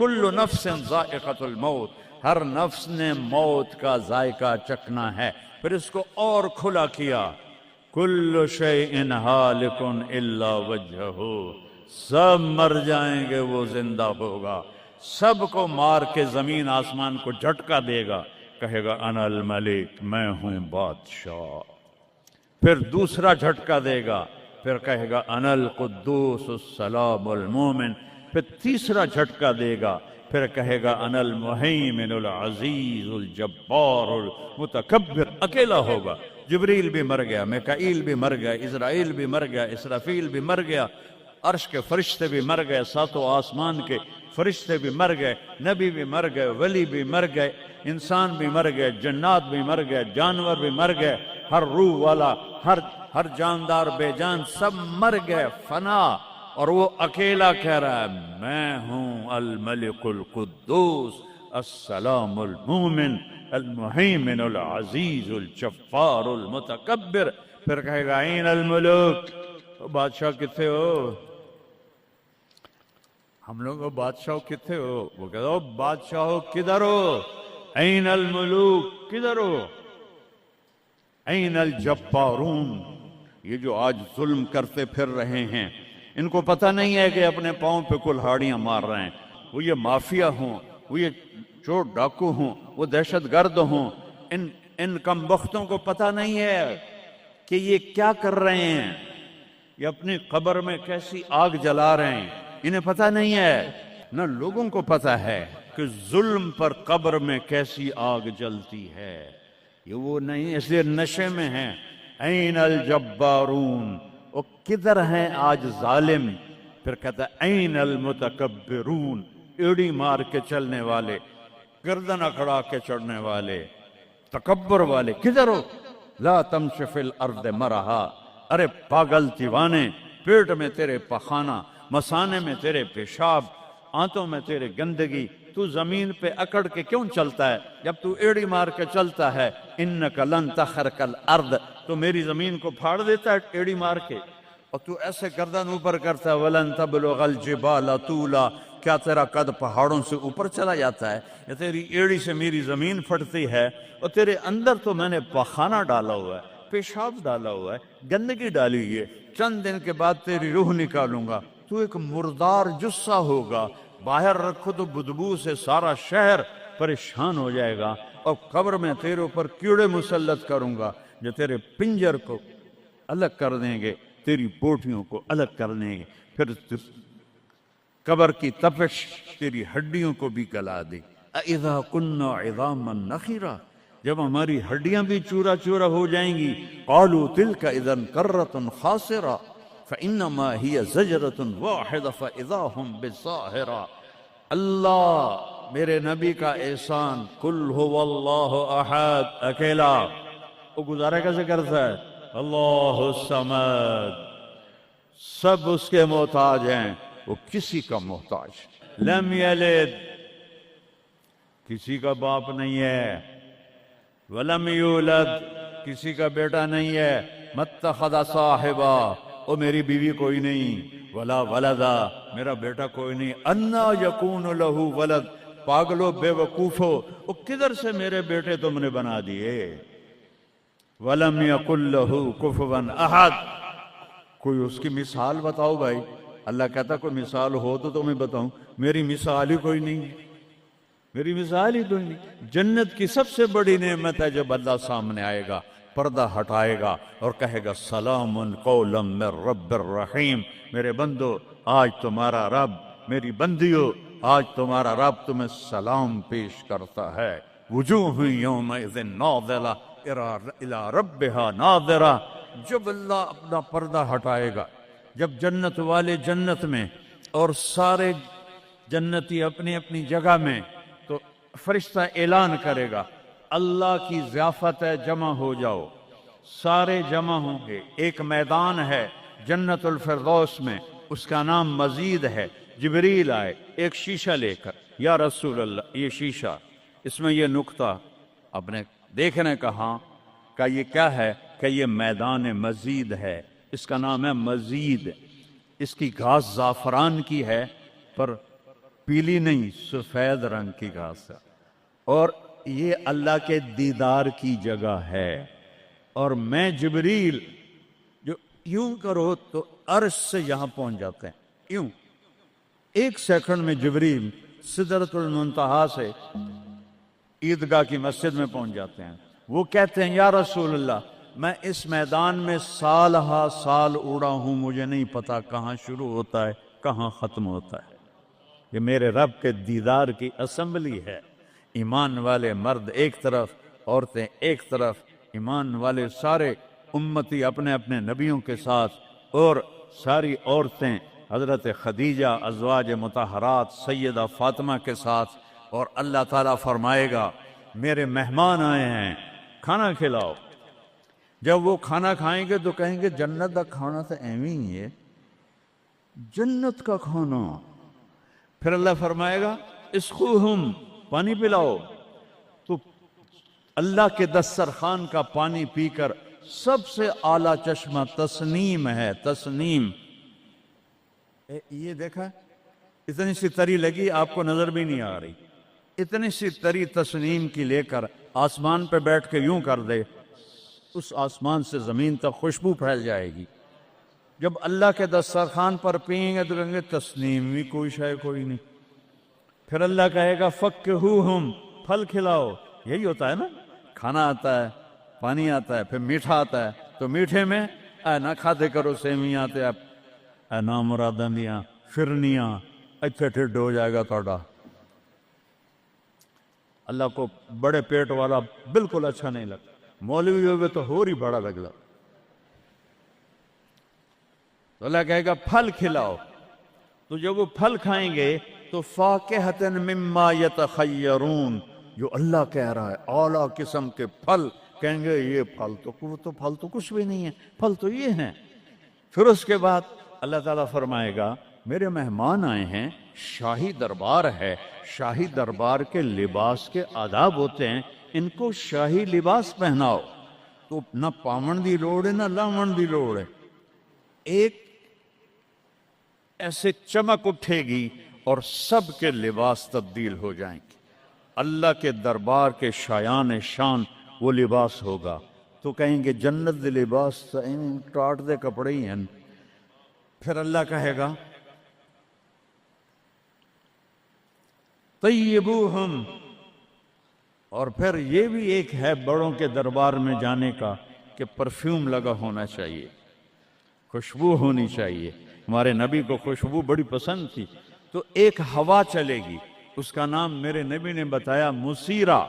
کل نفس ذائقۃ الموت، ہر نفس نے موت کا ذائقہ چکھنا ہے۔ پھر اس کو اور کھلا کیا، کل شیء ہالک الا وجہہ، سب مر جائیں گے وہ زندہ ہوگا، سب کو مار کے زمین آسمان کو جھٹکا دے گا، کہے گا انا الملک، میں ہوں بادشاہ۔ پھر دوسرا جھٹکا دے گا، پھر کہے گا انا القدوس السلام المومن۔ پھر تیسرا جھٹکا دے گا، پھر کہے گا انا المہیمن العزیز الجبار المتکبر۔ اکیلا ہوگا، جبریل بھی مر گیا، میکائیل بھی مر گیا، اسرائیل بھی مر گیا، اسرافیل بھی مر گیا، عرش کے فرشتے بھی مر گئے، ساتوں آسمان کے فرشتے بھی مر گئے، نبی بھی مر گئے، ولی بھی مر گئے، انسان بھی مر گئے، جنات بھی مر گئے، جانور بھی مر گئے، ہر روح والا، ہر جاندار بے جان سب مر گئے، فنا۔ اور وہ اکیلا کہہ رہا ہے میں ہوں الملک القدوس السلام المومن المہیمن العزیز الجبار المتکبر۔ پھر کہے گا این الملوک، بادشاہ کتنے ہو؟ ہم لوگ بادشاہ کتنے ہو؟ وہ کہتا ہو بادشاہ کدھر ہو؟ این الملوک، کدھر ہو؟ این الجبارون، یہ جو آج ظلم کرتے پھر رہے ہیں، ان کو پتہ نہیں ہے کہ اپنے پاؤں پہ کلہاڑیاں مار رہے ہیں۔ وہ یہ مافیا ہوں، وہ یہ چور ڈاکو ہوں، وہ دہشت گرد ہوں، ان کم بختوں کو پتہ نہیں ہے کہ یہ کیا کر رہے ہیں، یہ اپنی قبر میں کیسی آگ جلا رہے ہیں، انہیں پتہ نہیں ہے۔ نہ لوگوں کو پتہ ہے کہ ظلم پر قبر میں کیسی آگ جلتی ہے، یہ وہ نہیں، اس لیے نشے میں ہیں۔ این الجبارون، وہ کدھر ہیں آج ظالم؟ پھر کہتا ہے این المتکبرون، ایڑی مار کے چلنے والے، گردن اکڑا کے چڑھنے والے، تکبر والے، کدھر ہو؟ لا تمش فی الارض مرحا، ارے پاگل دیوانے، پیٹ میں تیرے پخانہ، مثانے میں تیرے پیشاب، آنتوں میں تیرے گندگی، تو زمین پہ اکڑ کے کیوں چلتا ہے؟ جب تو ایڑی مار کے چلتا ہے انک لن تخرق الارض، تو میری زمین کو پھاڑ دیتا ہے ایڑی مار کے، اور تو ایسے گردن اوپر کرتا ہے ولن تبلغ الجبال طولا، کیا تیرا قد پہاڑوں سے اوپر چلا جاتا ہے؟ یا تیری ایڑی سے میری زمین پھٹتی ہے، اور تیرے اندر تو میں نے پخانہ ڈالا ہوا ہے، پیشاب ڈالا ہوا ہے، گندگی ڈالی ہوئی ہے، چند دن کے بعد تیری روح نکالوں گا، تو ایک مردار جثہ ہوگا، باہر رکھو تو بدبو سے سارا شہر پریشان ہو جائے گا، اور قبر میں تیرے اوپر کیڑے مسلط کروں گا جو تیرے پنجر کو الگ کر دیں گے، تیری بوٹیوں کو الگ کر دیں گے، پھر قبر کی تپش تیری ہڈیوں کو بھی گلا دے۔ اذا كنا عظاما نخرا، جب ہماری ہڈیاں بھی چورا چورا ہو جائیں گی، قالوا تلك اذا كرة خاسرة فانما هي زجرة واحدة فاذا هم بالساهرة۔ اللہ میرے نبی کا احسان، قل هو اللہ احد، اکیلا، وہ گزارا کیسے کرتا ہے؟ اللہ الصمد، سب اس کے محتاج ہیں، وہ کسی کا محتاج، لم یلد، کسی کا باپ نہیں ہے، ولم یولد، کسی کا بیٹا نہیں ہے، متخذ صاحبہ، او میری بیوی کوئی نہیں، ولا ولدا، میرا بیٹا کوئی نہیں، انا یکون لہ ولد، پاگلو بے وقوفو، وہ کدھر سے میرے بیٹے تم نے بنا دیے؟ ولم یکن لہ کفوا احد، کوئی اس کی مثال بتاؤ بھائی۔ اللہ کہتا کوئی مثال ہو تو تمہیں بتاؤں، میری مثال ہی کوئی نہیں، میری مثال ہی کوئی نہیں۔ جنت کی سب سے بڑی نعمت ہے جب اللہ سامنے آئے گا، پردہ ہٹائے گا اور کہے گا سلام قولا من رب الرحیم، میرے بندو آج تمہارا رب، میری بندیو آج تمہارا رب تمہیں سلام پیش کرتا ہے۔ وجوہ یومئذ ناظرہ الی ربہا ناظرہ، جب اللہ اپنا پردہ ہٹائے گا، جب جنت والے جنت میں اور سارے جنتی اپنی اپنی جگہ میں، تو فرشتہ اعلان کرے گا اللہ کی ضیافت ہے، جمع ہو جاؤ، سارے جمع ہوں گے، ایک میدان ہے جنت الفردوس میں، اس کا نام مزید ہے، جبریل آئے ایک شیشہ لے کر، یا رسول اللہ یہ شیشہ، اس میں یہ نقطہ اپنے دیکھنے کا، ہاں کہ یہ کیا ہے، کہ یہ میدان مزید ہے، اس کا نام ہے مزید، اس کی گھاس زعفران کی ہے، پر پیلی نہیں، سفید رنگ کی گھاس ہے، اور یہ اللہ کے دیدار کی جگہ ہے۔ اور میں جبریل جو یوں کرو تو عرش سے یہاں پہنچ جاتے ہیں، یوں 1 سیکنڈ میں جبریل سدرۃ المنتہا سے عیدگاہ کی مسجد میں پہنچ جاتے ہیں۔ وہ کہتے ہیں یا رسول اللہ، میں اس میدان میں سال ہا سال اڑا ہوں، مجھے نہیں پتا کہاں شروع ہوتا ہے کہاں ختم ہوتا ہے۔ یہ میرے رب کے دیدار کی اسمبلی ہے، ایمان والے مرد ایک طرف، عورتیں ایک طرف، ایمان والے سارے امتی اپنے اپنے نبیوں کے ساتھ، اور ساری عورتیں حضرت خدیجہ ازواج مطہرات سیدہ فاطمہ کے ساتھ، اور اللہ تعالیٰ فرمائے گا میرے مہمان آئے ہیں کھانا کھلاؤ۔ جب وہ کھانا کھائیں گے تو کہیں گے جنت کا کھانا تو ایویں ہی ہے، جنت کا کھانا۔ پھر اللہ فرمائے گا اسقوہم، پانی پلاؤ، تو اللہ کے دسترخوان کا پانی پی کر سب سے اعلیٰ چشمہ تسنیم ہے، تسنیم۔ یہ دیکھا اتنی سی تری لگی، آپ کو نظر بھی نہیں آ رہی، اتنی سی تری تسنیم کی لے کر آسمان پہ بیٹھ کے یوں کر دے، اس آسمان سے زمین تک خوشبو پھیل جائے گی۔ جب اللہ کے دسترخوان پر پئیں گے تو کہیں گے تسنیم بھی کوئی شے کوئی نہیں۔ پھر اللہ کہے گا فکہوہم، پھل کھلاؤ۔ یہی ہوتا ہے نا، کھانا آتا ہے، پانی آتا ہے، پھر میٹھا آتا ہے، تو میٹھے میں اے نہ کھاتے کرو سیویاں تے اے نامراداں دیاں فرنیاں، اتھے ٹھڈ ہو جائے گا توڑا۔ اللہ کو بڑے پیٹ والا بالکل اچھا نہیں لگتا، مولوی ہوگے تو اور ہی بڑا لگتا۔ تو اللہ کہے گا پھل کھلاؤ، تو جب وہ پھل کھائیں گے تو فاکہۃ مما یتخیرون، جو اللہ کہہ رہا ہے اعلیٰ قسم کے پھل، کہیں گے یہ پھل تو کچھ بھی نہیں ہے، پھل تو یہ ہیں۔ پھر اس کے بعد اللہ تعالیٰ فرمائے گا میرے مہمان آئے ہیں، شاہی دربار ہے، شاہی دربار کے لباس کے آداب ہوتے ہیں، ان کو شاہی لباس پہناؤ۔ تو نہ پاون دی لوڑ ہے نہ لاون دی لوڑ ہے، ایک ایسے چمک اٹھے گی اور سب کے لباس تبدیل ہو جائیں گے۔ اللہ کے دربار کے شایان شان وہ لباس ہوگا، تو کہیں گے جنت دے لباس ٹاٹ دے کپڑے ہی ہیں۔ پھر اللہ کہے گا طیبوہم، اور پھر یہ بھی ایک ہے بڑوں کے دربار میں جانے کا کہ پرفیوم لگا ہونا چاہیے، خوشبو ہونی چاہیے۔ ہمارے نبی کو خوشبو بڑی پسند تھی، تو ایک ہوا چلے گی، اس کا نام میرے نبی نے بتایا مسیرہ۔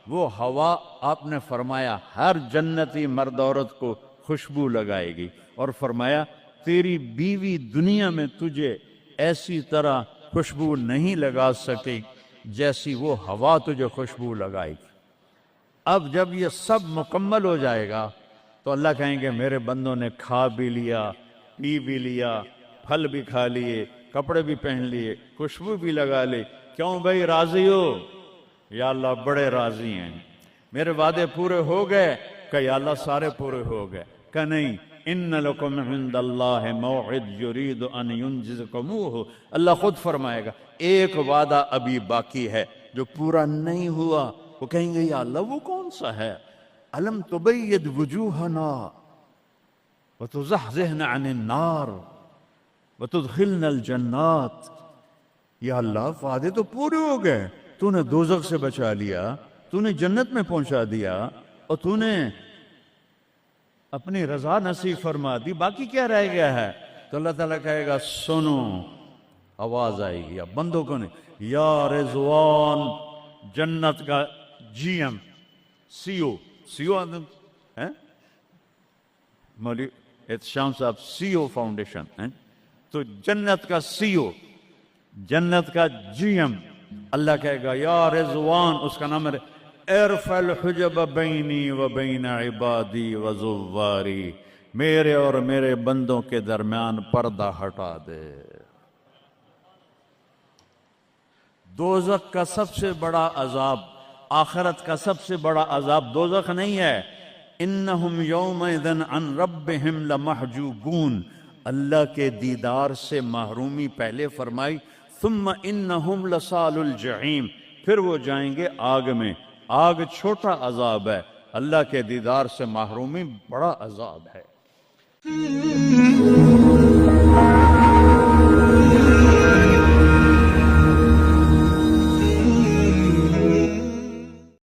وہ ہوا آپ نے فرمایا ہر جنتی مرد عورت کو خوشبو لگائے گی، اور فرمایا تیری بیوی دنیا میں تجھے ایسی طرح خوشبو نہیں لگا سکے جیسی وہ ہوا تجھے خوشبو لگائے گی۔ اب جب یہ سب مکمل ہو جائے گا تو اللہ کہیں گے میرے بندوں نے کھا بھی لیا، پی بھی لیا، پھل بھی کھا لیے، کپڑے بھی پہن لیے، خوشبو بھی لگا لی، کیوں بھائی راضی ہو؟ یا اللہ بڑے راضی ہیں، میرے وعدے پورے ہو گئے؟ کہ یا اللہ سارے پورے ہو گئے؟ کہ نہیں، ان لکم عند اللہ موعد یرید ان ینجزکموہ، اللہ خود فرمائے گا ایک وعدہ ابھی باقی ہے جو پورا نہیں ہوا۔ وہ کہیں گے یا اللہ وہ کون سا ہے؟ الم تبید وجوہنا وتزحزحنا عن النار وتدخلنا الجنات۔ یا اللہ وعدے تو پورے ہو گئے، تو نے دوزخ سے بچا لیا، تو نے جنت میں پہنچا دیا، اور تو نے اپنی رضا نصیب فرما دی، باقی کیا رہ گیا ہے؟ تو اللہ تعالیٰ کہے گا سنو، آواز آئے گی، اب بندوں کو نہیں، یا رضوان، جنت کا جی ایم سی او ہے مولوی احتشام صاحب، سی او فاؤنڈیشن ہے، تو جنت کا سی او، جنت کا جی ایم، اللہ کہے گا یا رضوان، اس کا نام ہے ارفع الحجب بینی و بین عبادی و زواری، میرے اور میرے بندوں کے درمیان پردہ ہٹا دے۔ دوزخ کا سب سے بڑا عذاب، آخرت کا سب سے بڑا عذاب دوزخ نہیں ہے، انہم یومئذ عن ربہم لمحجوبون، اللہ کے دیدار سے محرومی پہلے فرمائی، ثم انہم لصال الجحیم، پھر وہ جائیں گے آگ میں۔ آگ چھوٹا عذاب ہے، اللہ کے دیدار سے محرومی بڑا عذاب ہے۔